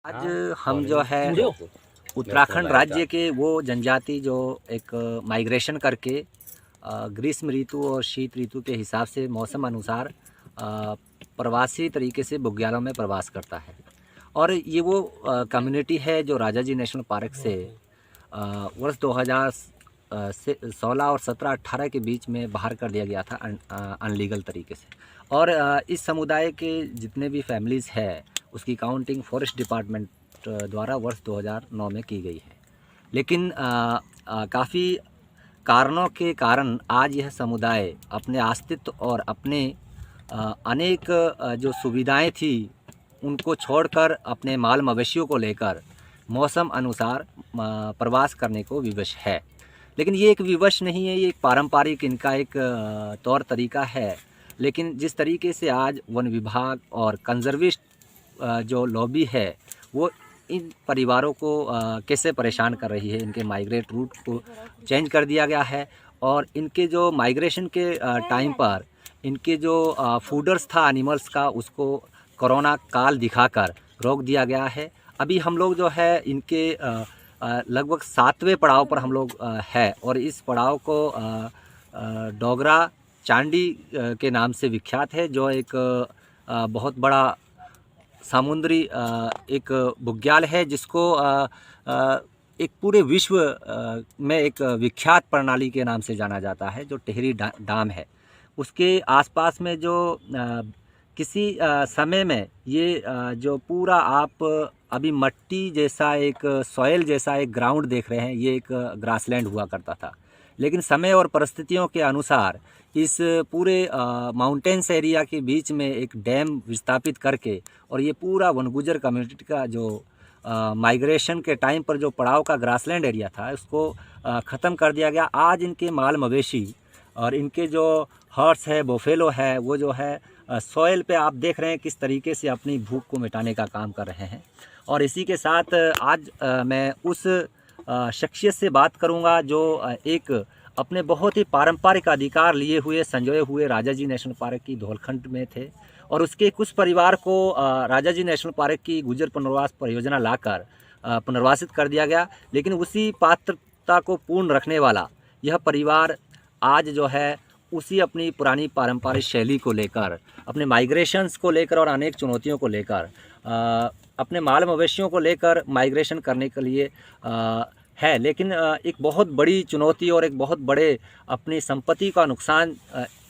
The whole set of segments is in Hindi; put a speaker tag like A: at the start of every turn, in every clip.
A: आज हम जो है उत्तराखंड राज्य के वो जनजाति जो एक माइग्रेशन करके ग्रीष्म ऋतु और शीत ऋतु के हिसाब से मौसम अनुसार प्रवासी तरीके से बुग्यालों में प्रवास करता है। और ये वो कम्युनिटी है जो राजाजी नेशनल पार्क से वर्ष 2016 और 17-18 के बीच में बाहर कर दिया गया था अनलीगल तरीके से। और इस समुदाय के जितने भी फैमिलीज़ है उसकी काउंटिंग फॉरेस्ट डिपार्टमेंट द्वारा वर्ष 2009 में की गई है। लेकिन काफ़ी कारणों के कारण आज यह समुदाय अपने अस्तित्व और अपने अनेक जो सुविधाएं थी उनको छोड़कर अपने माल मवेशियों को लेकर मौसम अनुसार प्रवास करने को विवश है। लेकिन ये एक विवश नहीं है, ये एक पारंपरिक इनका एक तौर तरीका है। लेकिन जिस तरीके से आज वन विभाग और कंजर्विस्ट जो लॉबी है वो इन परिवारों को कैसे परेशान कर रही है, इनके माइग्रेट रूट को चेंज कर दिया गया है। और इनके जो माइग्रेशन के टाइम पर इनके जो फूडर्स था एनिमल्स का उसको कोरोना काल दिखाकर रोक दिया गया है। अभी हम लोग जो है इनके लगभग 7वें पड़ाव पर हम लोग है और इस पड़ाव को डोगरा चांडी के नाम से विख्यात है, जो एक बहुत बड़ा समुद्री एक बुग्याल है जिसको एक पूरे विश्व में एक विख्यात प्रणाली के नाम से जाना जाता है, जो टिहरी डैम है। उसके आसपास में जो किसी समय में ये जो पूरा आप अभी मट्टी जैसा एक सॉइल जैसा एक ग्राउंड देख रहे हैं, ये एक ग्रासलैंड हुआ करता था। लेकिन समय और परिस्थितियों के अनुसार इस पूरे माउंटेन्स एरिया के बीच में एक डैम विस्थापित करके और ये पूरा वनगुजर कम्युनिटी का जो माइग्रेशन के टाइम पर जो पड़ाव का ग्रासलैंड एरिया था उसको ख़त्म कर दिया गया। आज इनके माल मवेशी और इनके जो हॉर्स है, बोफेलो है, वो जो है सॉइल पे आप देख रहे हैं किस तरीके से अपनी भूख को मिटाने का काम कर रहे हैं। और इसी के साथ आज मैं उस शख्सियत से बात करूंगा जो एक अपने बहुत ही पारंपरिक अधिकार लिए हुए संजोए हुए राजाजी नेशनल पार्क की धौलखंड में थे और उसके कुछ परिवार को राजाजी नेशनल पार्क की गुजर पुनर्वास परियोजना लाकर पुनर्वासित कर दिया गया। लेकिन उसी पात्रता को पूर्ण रखने वाला यह परिवार आज जो है उसी अपनी पुरानी पारंपरिक शैली को लेकर, अपने माइग्रेशंस को लेकर और अनेक चुनौतियों को लेकर, अपने माल मवेशियों को लेकर माइग्रेशन करने के लिए है। लेकिन एक बहुत बड़ी चुनौती और एक बहुत बड़े अपनी संपत्ति का नुकसान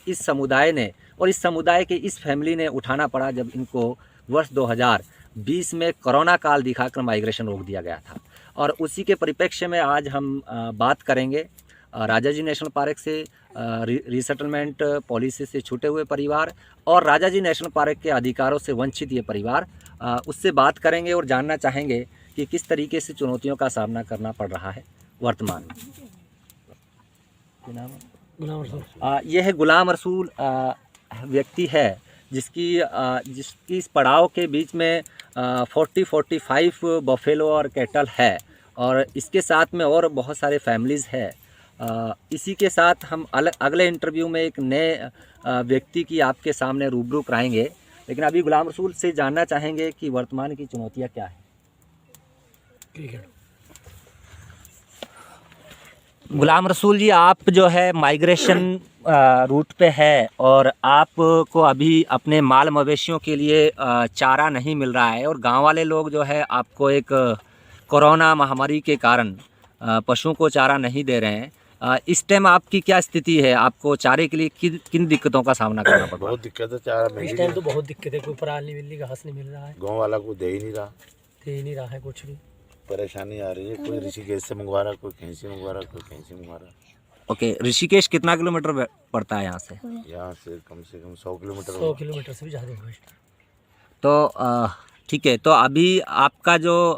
A: इस समुदाय ने और इस समुदाय के इस फैमिली ने उठाना पड़ा जब इनको वर्ष 2020 में कोरोना काल दिखाकर माइग्रेशन रोक दिया गया था। और उसी के परिप्रेक्ष्य में आज हम बात करेंगे राजाजी नेशनल पार्क से रीसेटलमेंट पॉलिसी से छूटे हुए परिवार और राजाजी नेशनल पार्क के अधिकारों से वंचित ये परिवार, उससे बात करेंगे और जानना चाहेंगे कि किस तरीके से चुनौतियों का सामना करना पड़ रहा है वर्तमान में। यह है गुलाम रसूल व्यक्ति है जिसकी इस पड़ाव के बीच में 40-45 बफेलो और कैटल है और इसके साथ में और बहुत सारे फैमिलीज़ है। इसी के साथ हम अगले इंटरव्यू में एक नए व्यक्ति की आपके सामने रूबरू कराएंगे। लेकिन अभी गुलाम रसूल से जानना चाहेंगे कि वर्तमान की चुनौतियां क्या है। गुलाम रसूल जी, आप जो है माइग्रेशन रूट पे है और आपको अभी अपने माल मवेशियों के लिए चारा नहीं मिल रहा है और गांव वाले लोग जो है आपको एक कोरोना महामारी के कारण पशुओं को चारा नहीं दे रहे हैं। इस टाइम आपकी क्या स्थिति है? आपको चारे के लिए किन दिक्कतों का सामना करना पड़ रहा है?
B: बहुत दिक्कत है, चारा
C: इस टाइम तो बहुत दिक्कत है, कोई पराल नहीं मिल रही, घास नहीं मिल रहा है,
B: गाँव वाला को दे ही नहीं रहा
C: है कुछ भी।
B: परेशानी आ रही है, कोई ऋषिकेश से मंगवा रहा, कोई कहीं से मंगवा रहा, कोई कहीं से मंगवा रहा।
A: ओके, ऋषिकेश कितना किलोमीटर पड़ता है यहाँ से?
B: यहाँ से कम 100 किलोमीटर।
C: 100 किलोमीटर से भी ज़्यादा होगा।
A: तो ठीक है, तो अभी आपका जो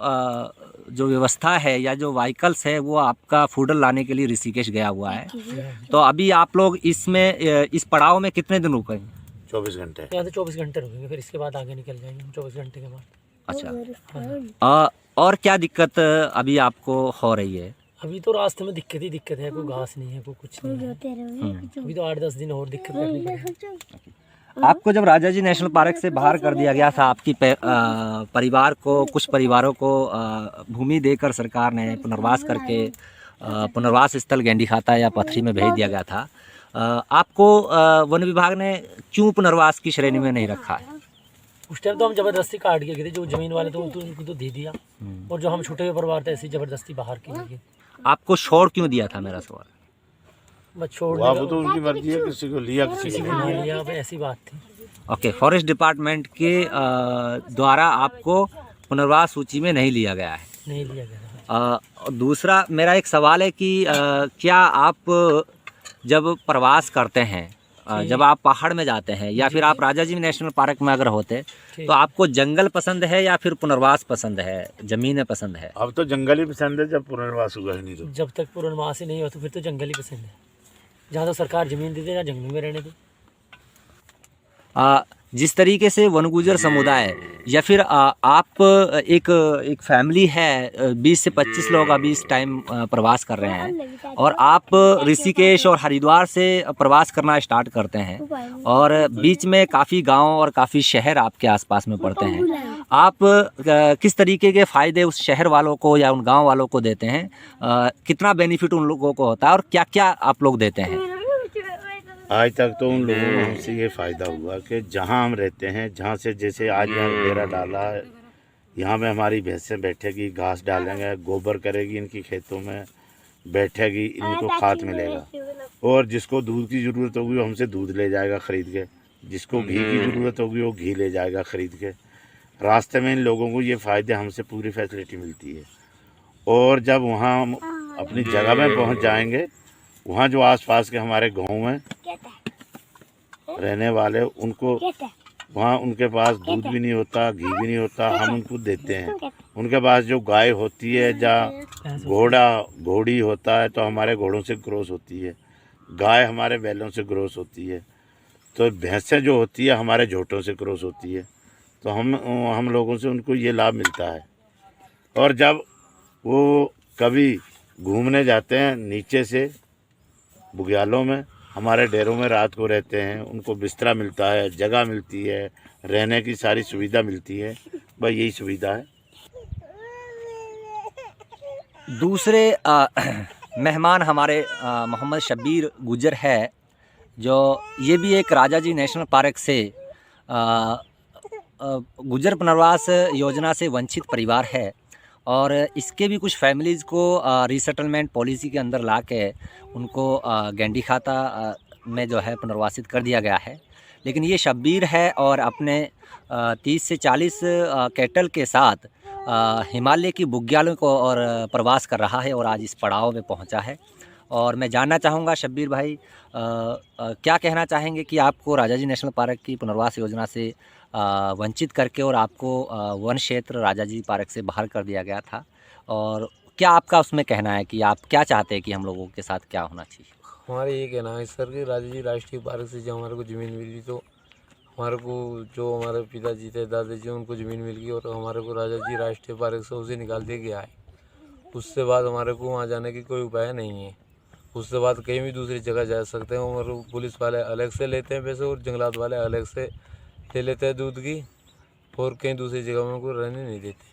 A: व्यवस्था है या जो व्हीकल्स है वो आपका फूडर लाने के लिए ऋषिकेश गया हुआ है। तो अभी आप लोग इसमें इस पड़ाव में कितने दिन रुकेंगे?
B: 24 घंटे।
C: यहाँ से 24 घंटे रुकेंगे, फिर इसके बाद आगे निकल जाएंगे हम 24 घंटे के बाद।
A: अच्छा, और क्या दिक्कत अभी आपको हो रही है?
C: अभी तो रास्ते में दिक्कत ही दिक्कत है, कोई घास नहीं है, कोई कुछ नहीं है। अभी तो 8-10 दिन और दिक्कत करनी पड़ेगी।
A: आपको जब राजा जी नेशनल पार्क से बाहर कर दिया गया था, आपकी परिवार को, कुछ परिवारों को भूमि देकर सरकार ने पुनर्वास करके पुनर्वास स्थल गेंडीखाता या पथरी में भेज दिया गया था। आपको वन विभाग ने क्यों पुनर्वास की श्रेणी में नहीं रखा है?
C: उस टाइम तो हम ज़बरदस्ती काट के गए थे, जो ज़मीन वाले थे उनको तो दे दिया, और जो हम छूटे हुए परिवार थे ऐसी ज़बरदस्ती बाहर किए गए।
A: आपको छोड़ क्यों दिया था, मेरा सवाल?
C: बस छोड़
B: वो तो उनकी मर्जी है, किसी को लिया किसी को
C: नहीं लिया, अब ऐसी बात थी।
A: ओके, फॉरेस्ट डिपार्टमेंट के द्वारा आपको पुनर्वास सूची में नहीं लिया गया है।
C: नहीं लिया गया।
A: दूसरा मेरा एक सवाल है कि क्या आप जब प्रवास करते हैं, जब आप पहाड़ में जाते हैं या फिर आप राजा जी नेशनल पार्क में अगर होते, तो आपको जंगल पसंद है या फिर पुनर्वास पसंद है, ज़मीनें पसंद है?
B: अब तो जंगल ही पसंद है, जब पुनर्वास हुआ ही नहीं तो।
C: जब तक पुनर्वास ही नहीं हो तो फिर तो जंगल ही पसंद है। जहाँ तक सरकार ज़मीन दे दे, जहाँ जंगल में रहने दे।
A: जिस तरीके से वनगुजर समुदाय या फिर आप एक फैमिली है, 20 से 25 लोग अभी इस टाइम प्रवास कर रहे हैं, और आप ऋषिकेश और हरिद्वार से प्रवास करना स्टार्ट करते हैं, और बीच में काफ़ी गांव और काफ़ी शहर आपके आसपास में पड़ते हैं। आप किस तरीके के फ़ायदे उस शहर वालों को या उन गांव वालों को देते हैं? कितना बेनिफिट उन लोगों को होता है और क्या क्या आप लोग देते हैं?
B: आज तक तो उन लोगों को हमसे ये फ़ायदा हुआ कि जहाँ हम रहते हैं, जहाँ से जैसे आज यहाँ डेरा डाला है, यहाँ में हमारी भैंसें बैठेगी, घास डालेंगे, गोबर करेगी, इनकी खेतों में बैठेगी, इनको खाद मिलेगा। और जिसको दूध की ज़रूरत होगी वो हमसे दूध ले जाएगा ख़रीद के, जिसको घी की ज़रूरत होगी वो घी ले जाएगा ख़रीद के। रास्ते में इन लोगों को ये फ़ायदे हमसे पूरी फैसिलिटी मिलती है। और जब वहाँ हम अपनी जगह में पहुँच जाएंगे, वहाँ जो आसपास के हमारे गांव में रहने वाले, उनको वहाँ उनके पास दूध भी नहीं होता, घी भी नहीं होता, हम उनको देते हैं। उनके पास जो गाय होती है, जहाँ घोड़ी होता है, तो हमारे घोड़ों से क्रॉस होती है, गाय हमारे बैलों से क्रॉस होती है, तो भैंसें जो होती है हमारे झोटों से क्रॉस होती है। तो हम लोगों से उनको ये लाभ मिलता है। और जब वो कभी घूमने जाते हैं नीचे से बुग्यालों में, हमारे डेरों में रात को रहते हैं, उनको बिस्तरा मिलता है, जगह मिलती है, रहने की सारी सुविधा मिलती है। बस यही सुविधा है।
A: दूसरे मेहमान हमारे मोहम्मद शब्बीर गुजर है, जो ये भी एक राजा जी नेशनल पार्क से गुजर पुनर्वास योजना से वंचित परिवार है, और इसके भी कुछ फैमिलीज़ को रीसेटलमेंट पॉलिसी के अंदर ला के उनको गेंडीखाता में जो है पुनर्वासित कर दिया गया है। लेकिन ये शब्बीर है और अपने 30 से 40 कैटल के साथ हिमालय की बुग्यालों को और प्रवास कर रहा है, और आज इस पड़ाव में पहुंचा है। और मैं जानना चाहूँगा शब्बीर भाई, क्या कहना चाहेंगे कि आपको राजा जी नेशनल पार्क की पुनर्वास योजना से वंचित करके और आपको वन क्षेत्र राजा जी पार्क से बाहर कर दिया गया था, और क्या आपका उसमें कहना है कि आप क्या चाहते हैं कि हम लोगों के साथ क्या होना चाहिए?
D: हमारा ये कहना है सर कि राजा जी राष्ट्रीय पार्क से जब हमारे को ज़मीन मिली, तो हमारे को जो हमारे पिताजी थे, दादाजी, उनको ज़मीन मिल गई, और हमारे को राजा जी राष्ट्रीय पार्क से उसे निकाल दिया गया है। उससे बाद हमारे को वहाँ जाने की कोई उपाय नहीं है। उससे बाद कहीं भी दूसरी जगह जा सकते हैं, और पुलिस वाले अलग से लेते हैं पैसे, और जंगलात वाले अलग से ले लेते हैं दूध की, और कहीं दूसरी जगह में उनको रहने नहीं देते।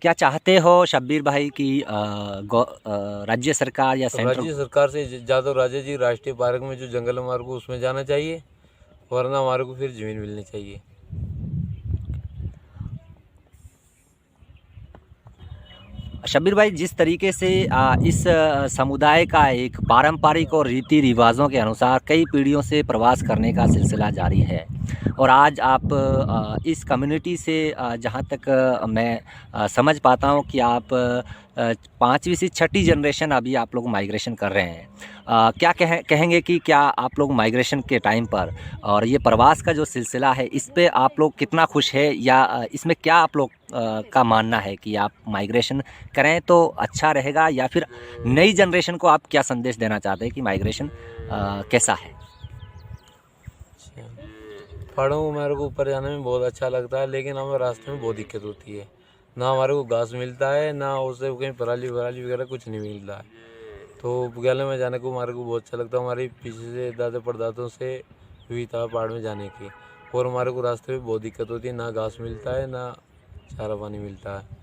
A: क्या चाहते हो शब्बीर भाई कि राज्य सरकार या सेंट्रल
D: राज्य सरकार से ज़्यादा राजा जी राष्ट्रीय पार्क में जो जंगल है हमारे को उसमें जाना चाहिए, वरना हमारे को फिर ज़मीन मिलनी चाहिए।
A: शब्बीर भाई, जिस तरीके से इस समुदाय का एक पारंपरिक और रीति रिवाजों के अनुसार कई पीढ़ियों से प्रवास करने का सिलसिला जारी है, और आज आप इस कम्युनिटी से जहाँ तक मैं समझ पाता हूँ कि आप 5वीं से 6ठी जनरेशन अभी आप लोग माइग्रेशन कर रहे हैं, क्या कहेंगे कि क्या आप लोग माइग्रेशन के टाइम पर और ये प्रवास का जो सिलसिला है इस पे आप लोग कितना खुश है, या इसमें क्या आप लोग का मानना है कि आप माइग्रेशन करें तो अच्छा रहेगा, या फिर नई जनरेशन को आप क्या संदेश देना चाहते हैं कि माइग्रेशन कैसा है?
D: पहाड़ों को मेरे को ऊपर जाने में बहुत अच्छा लगता है, लेकिन हमें रास्ते में बहुत दिक्कत होती है। ना हमारे को घास मिलता है, ना उससे कहीं पराली वगैरह कुछ नहीं मिलता है। तो बुग्यालों में जाने को हमारे को बहुत अच्छा लगता है। हमारे पीछे से दादा परदादों से सुविधा है पहाड़ में जाने की। और हमारे को रास्ते में बहुत दिक्कत होती है, ना घास मिलता है ना चारा पानी मिलता है।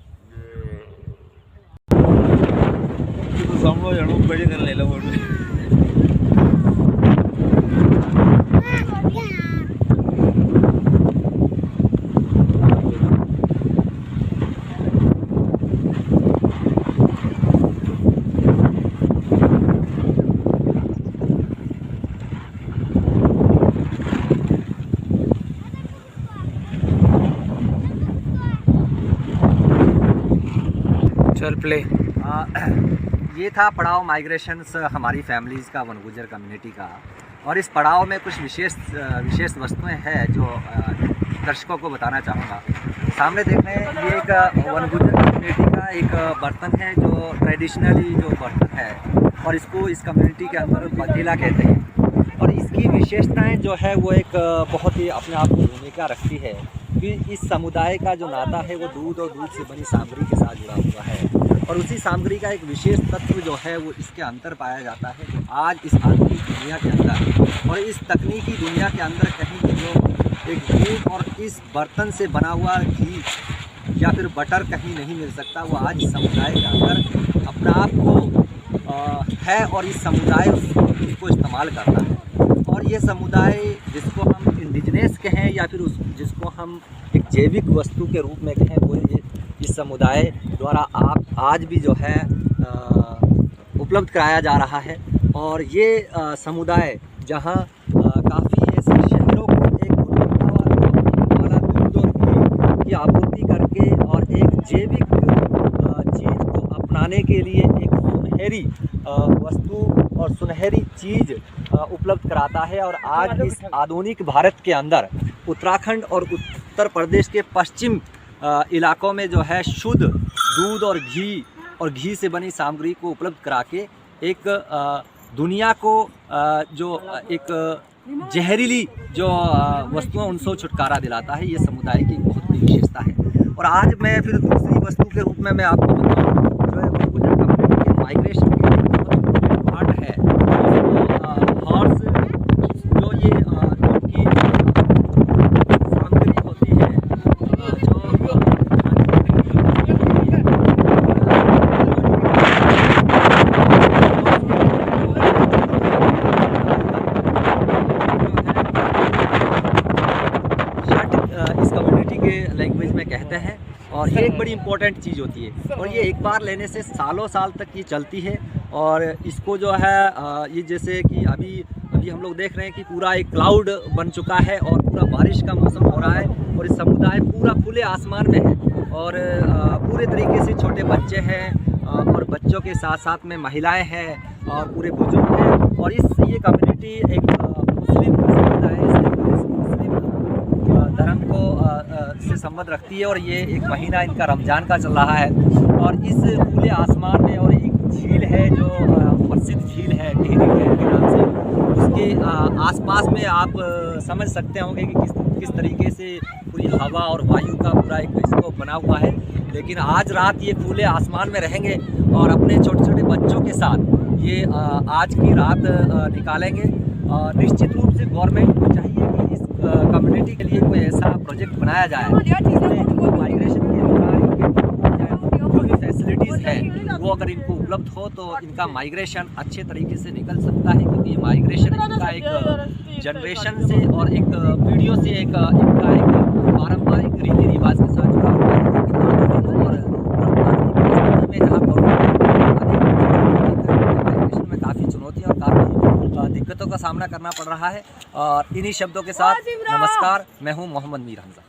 C: चल प्ले।
A: ये था पड़ाव माइग्रेशंस हमारी फैमिलीज़ का, वनगुजर कम्युनिटी का। और इस पड़ाव में कुछ विशेष वस्तुएं हैं जो दर्शकों को बताना चाहूँगा। सामने देख रहे हैं, ये एक वनगुजर कम्युनिटी का एक बर्तन है जो ट्रेडिशनली जो बर्तन है, और इसको इस कम्युनिटी के अंदर बघेला कहते हैं। और इसकी विशेषताएं जो है वो एक बहुत ही अपने आप को भूमिका रखती है कि इस समुदाय का जो नाता है वो दूध और दूध से बनी सामग्री के साथ जुड़ा हुआ है। और उसी सामग्री का एक विशेष तत्व जो है वो इसके अंदर पाया जाता है, जो आज इस आधुनिक दुनिया के अंदर और इस तकनीकी दुनिया के अंदर कहीं जो एक दूध और इस बर्तन से बना हुआ घी या फिर बटर कहीं नहीं मिल सकता, वो आज इस समुदाय के अंदर अपने आप को है और इस समुदाय उसको इस्तेमाल करता है। और ये समुदाय जिसको हम इंडिजिनस कहें या फिर जिसको हम एक जैविक वस्तु के रूप में कहें, वो इस समुदाय द्वारा आज भी जो है उपलब्ध कराया जा रहा है। और ये समुदाय जहाँ काफ़ी ऐसे शहरों को एक गुणवत्ता वाला दूध और घी की आपूर्ति करके और एक जैविक चीज़ को अपनाने के लिए एक सुनहरी वस्तु और सुनहरी चीज़ उपलब्ध कराता है। और आज इस आधुनिक भारत के अंदर उत्तराखंड और उत्तर प्रदेश के पश्चिम इलाकों में जो है शुद्ध दूध और घी से बनी सामग्री को उपलब्ध करा के एक दुनिया को जो एक जहरीली जो वस्तुएं उनसे छुटकारा दिलाता है, ये समुदाय की बहुत बड़ी विशेषता है। और आज मैं फिर दूसरी वस्तु के रूप में मैं आपको बताऊँ, जो है वनगुजर कम्युनिटी के माइग्रेशन के एक बहुत इम्पोर्टेंट पार्ट है हॉर्स, जो ये उनकी सामग्री होती है इस कम्युनिटी के लैंग्वेज में कहते हैं। और ये एक बड़ी इम्पोर्टेंट चीज़ होती है और ये एक बार लेने से सालों साल तक ये चलती है। और इसको जो है ये जैसे कि अभी हम लोग देख रहे हैं कि पूरा एक क्लाउड बन चुका है और पूरा बारिश का मौसम हो रहा है और ये समुदाय पूरा खुले आसमान में है और पूरे तरीके से छोटे बच्चे हैं और बच्चों के साथ साथ में महिलाएं हैं और पूरे बुजुर्ग हैं। और ये कम्युनिटी एक मुस्लिम समुदाय मुस्लिम धर्म को से संबंध रखती है। और ये एक महीना इनका रमज़ान का चल रहा है और इस खुले आसमान में और एक झील है जो प्रसिद्ध झील है टिहरी के नाम से, उसके आसपास में आप समझ सकते होंगे कि किस तरीके से पूरी हवा और वायु का पूरा एक इसको बना हुआ है। लेकिन आज रात ये खुले आसमान में रहेंगे और अपने छोटे छोटे बच्चों के साथ ये आज की रात निकालेंगे। निश्चित रूप से गवर्नमेंट को चाहिए कि इस कम्युनिटी के लिए कोई ऐसा प्रोजेक्ट बनाया जाए माइग्रेशन के दौरान जो भी फैसिलिटीज़ है वो अगर इनको उपलब्ध हो तो इनका माइग्रेशन अच्छे तरीके से निकल सकता है। क्योंकि ये माइग्रेशन इनका एक जनरेशन से और एक पीढ़ियों से इनका एक पारंपरिक रीति रिवाज के साथ जुड़ा हुआ है। माइग्रेशन में काफ़ी चुनौतियाँ और काफ़ी दिक्कतों का सामना करना पड़ रहा है। और इन्हीं शब्दों के साथ नमस्कार, मैं हूँ मोहम्मद मीर हमजा।